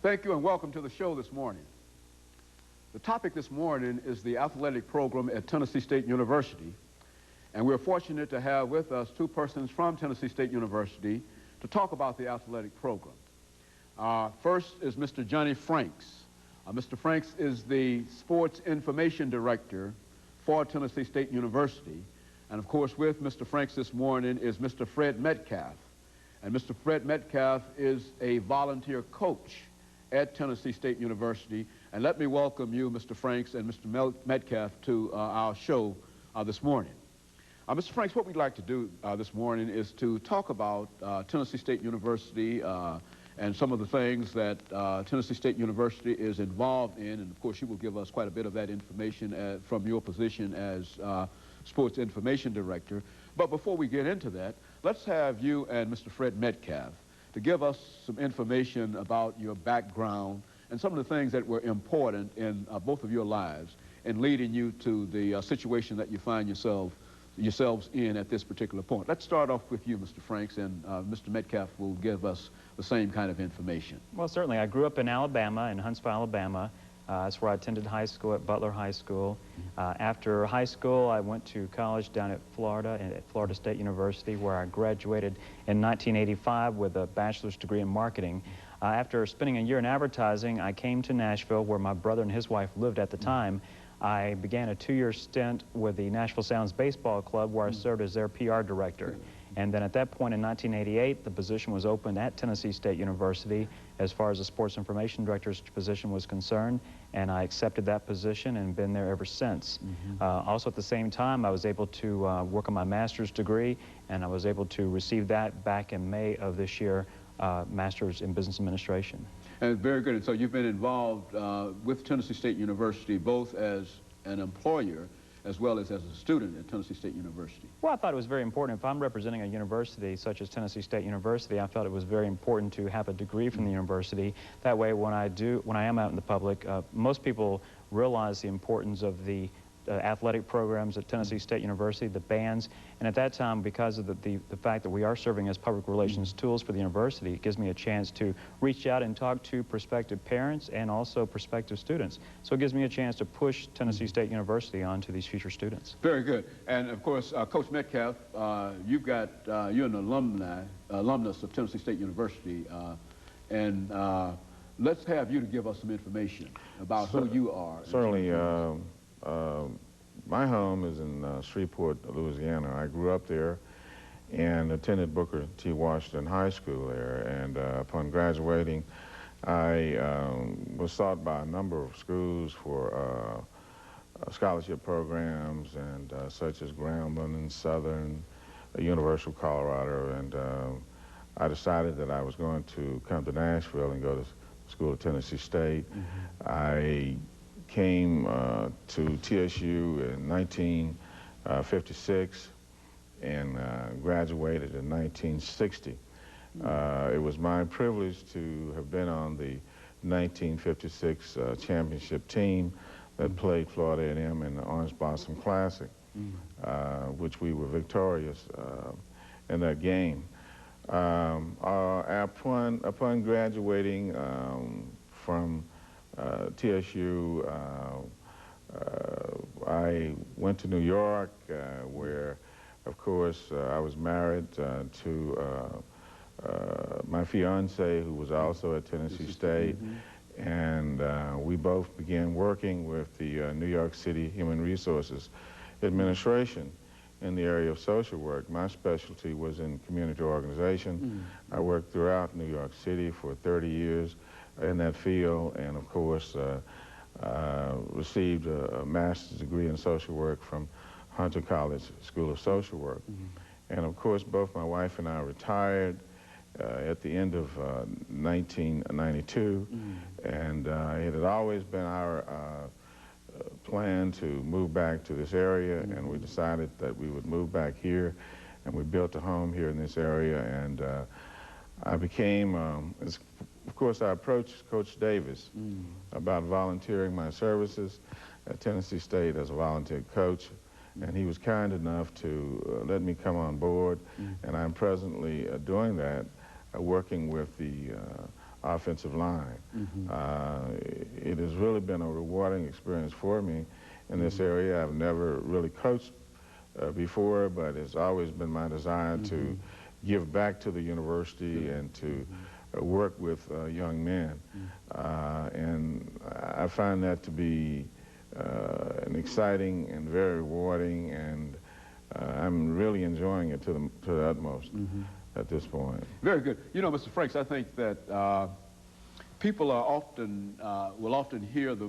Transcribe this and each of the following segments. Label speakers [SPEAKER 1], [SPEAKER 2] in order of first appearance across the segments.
[SPEAKER 1] Thank you and welcome to the show this morning. The topic this morning is the athletic program at Tennessee State University, and we're fortunate to have with us two persons from Tennessee State University to talk about the athletic program. First is Mr. JFranks. Mr. Franks is the Sports Information Director for Tennessee State University, and of course with Mr. Franks this morning is Mr. Fred Metcalf, and Mr. Fred Metcalf is a volunteer coach at Tennessee State University. And let me welcome you, Mr. Franks and Mr. Metcalf, to our show this morning. Mr. Franks, what we'd like to do this morning is to talk about Tennessee State University and some of the things that Tennessee State University is involved in. And of course, you will give us quite a bit of that information from your position as Sports Information Director. But before we get into that, let's have you and Mr. Fred Metcalf to give us some information about your background and some of the things that were important in both of your lives in leading you to the situation that you find yourselves in at this particular point. Let's start off with you, Mr. Franks, and Mr. Metcalf will give us the same kind of information.
[SPEAKER 2] Well, certainly. I grew up in Alabama, in Huntsville, Alabama. That's where I attended high school at Butler High School. After high school, I went to college down at Florida, at Florida State University, where I graduated in 1985 with a bachelor's degree in marketing. After spending a year in advertising, I came to Nashville, where my brother and his wife lived at the time. I began a 2-year stint with the Nashville Sounds Baseball Club, where I served as their PR director. And then at that point in 1988, the position was opened at Tennessee State University as far as the sports information director's position was concerned, and I accepted that position and been there ever since. Also at the same time, I was able to work on my master's degree, and I was able to receive that back in May of this year, master's in business administration.
[SPEAKER 1] And very good. And so you've been involved with Tennessee State University both as an employer as well as a student at Tennessee State University.
[SPEAKER 2] Well, I thought it was very important. If I'm representing a university such as Tennessee State University, I felt it was very important to have a degree from the university. That way, when I am out in the public, most people realize the importance of the athletic programs at Tennessee State University, the bands, and at that time, because of the fact that we are serving as public relations tools for the university, it gives me a chance to reach out and talk to prospective parents and also prospective students. So it gives me a chance to push Tennessee State University on to these future students.
[SPEAKER 1] Very good. And of course, Coach Metcalf, you're an alumnus of Tennessee State University, and let's have you to give us some information about who you are.
[SPEAKER 3] Certainly. My home is in Shreveport, Louisiana. I grew up there and attended Booker T. Washington High School there. And upon graduating, I was sought by a number of schools for scholarship programs, and such as Grambling and Southern, University of Colorado. And I decided that I was going to come to Nashville and go to school at Tennessee State. I came to TSU in 1956 and graduated in 1960. It was my privilege to have been on the 1956 championship team that played Florida A&M in the Orange Blossom Classic, which we were victorious in that game. Upon graduating from TSU, I went to New York, where, of course, I was married to my fiance, who was also at Tennessee State, and we both began working with the New York City Human Resources Administration in the area of social work. My specialty was in community organization. I worked throughout New York City for 30 years in that field, and of course received a master's degree in social work from Hunter College School of Social Work. And of course, both my wife and I retired at the end of 1992, and it had always been our plan to move back to this area, and we decided that we would move back here, and we built a home here in this area. And I became, of course, I approached Coach Davis about volunteering my services at Tennessee State as a volunteer coach, and he was kind enough to let me come on board, and I'm presently doing that, working with the offensive line. It has really been a rewarding experience for me in this area. I've never really coached before, but it's always been my desire to give back to the university and to work with young men. And I find that to be an exciting and very rewarding, and I'm really enjoying it to the utmost at this point.
[SPEAKER 1] Very good. You know, Mr. Franks, I think that people are often, will often hear the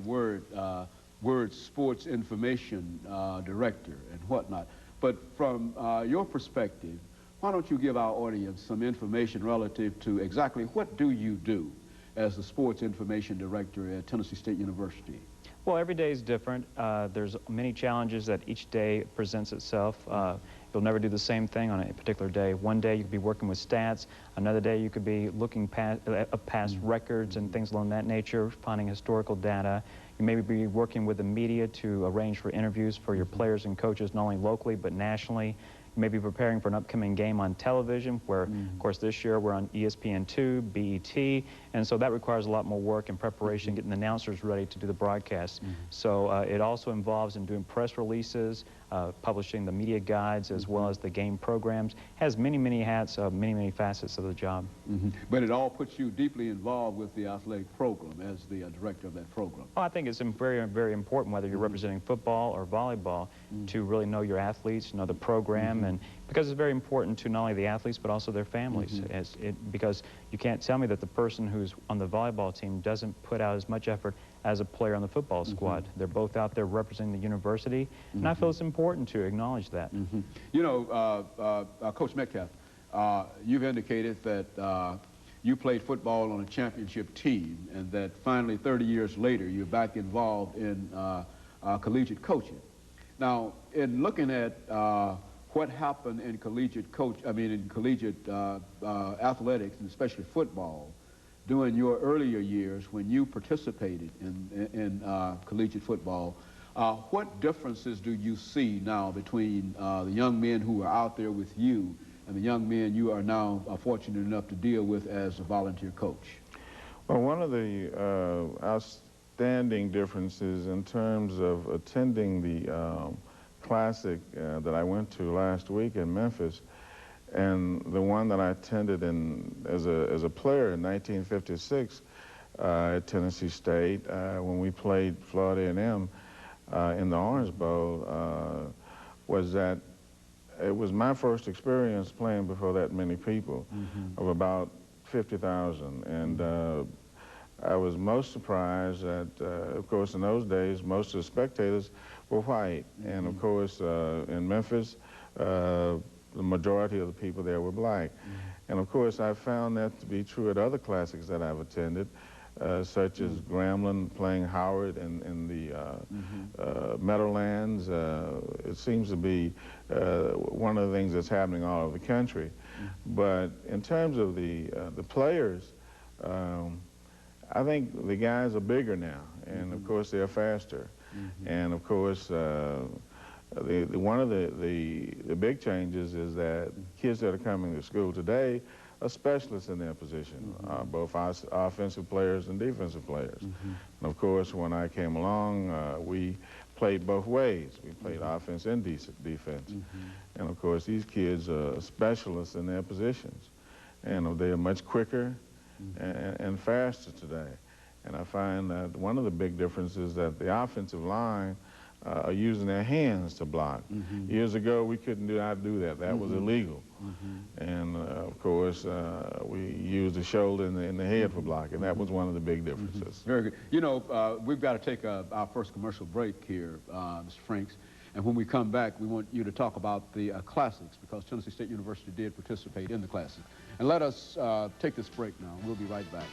[SPEAKER 1] word sports information director and whatnot. But from your perspective, why don't you give our audience some information relative to exactly what do you do as the sports information director at Tennessee State University?
[SPEAKER 2] Well, every day is different. There's many challenges that each day presents itself. You'll never do the same thing on a particular day. One day you could be working with stats. Another day you could be looking past records and things along that nature, finding historical data. You may be working with the media to arrange for interviews for your players and coaches, not only locally but nationally. You may be preparing for an upcoming game on television where, of course, this year we're on ESPN2, BET, and so that requires a lot more work and preparation, getting the announcers ready to do the broadcast. So it also involves in doing press releases, publishing the media guides, as well as the game programs. Has many, many hats, many facets of the job.
[SPEAKER 1] But it all puts you deeply involved with the athletic program as the director of that program.
[SPEAKER 2] Oh, I think it's very, very important, whether you're representing football or volleyball, to really know your athletes, know the program, and because it's very important to not only the athletes but also their families. Because you can't tell me that the person who's on the volleyball team doesn't put out as much effort as a player on the football squad. They're both out there representing the university, and I feel it's important to acknowledge that.
[SPEAKER 1] You know, Coach Metcalf, you've indicated that you played football on a championship team, and that finally 30 years later you're back involved in collegiate coaching. Now, in looking at what happened in collegiate athletics, and especially football, during your earlier years when you participated in collegiate football, what differences do you see now between the young men who are out there with you and the young men you are now fortunate enough to deal with as a volunteer coach?
[SPEAKER 3] Well, one of the outstanding differences in terms of attending the Classic that I went to last week in Memphis, and the one that I attended as a player in 1956 at Tennessee State when we played Florida A&M in the Orange Bowl, was that it was my first experience playing before that many people, of about 50,000. And I was most surprised that, of course, in those days, most of the spectators were white. And, of course, in Memphis, the majority of the people there were black. And, of course, I found that to be true at other classics that I've attended, such as Grambling playing Howard in the Meadowlands. It seems to be one of the things that's happening all over the country. But in terms of the players, I think the guys are bigger now, and of course they're faster. And of course, one of the big changes is that kids that are coming to school today are specialists in their position, both offensive players and defensive players. And of course, when I came along, we played both ways. We played offense and defense. And of course, these kids are specialists in their positions, and they are much quicker and faster today. And I find that one of the big differences is that the offensive line are using their hands to block. Years ago, we couldn't do that. That was illegal. And of course, we used the shoulder and the head for blocking. That was one of the big differences.
[SPEAKER 1] Very good. You know, we've got to take our first commercial break here, Mr. Franks. And when we come back, we want you to talk about the classics, because Tennessee State University did participate in the classics. And let us take this break now. We'll be right back.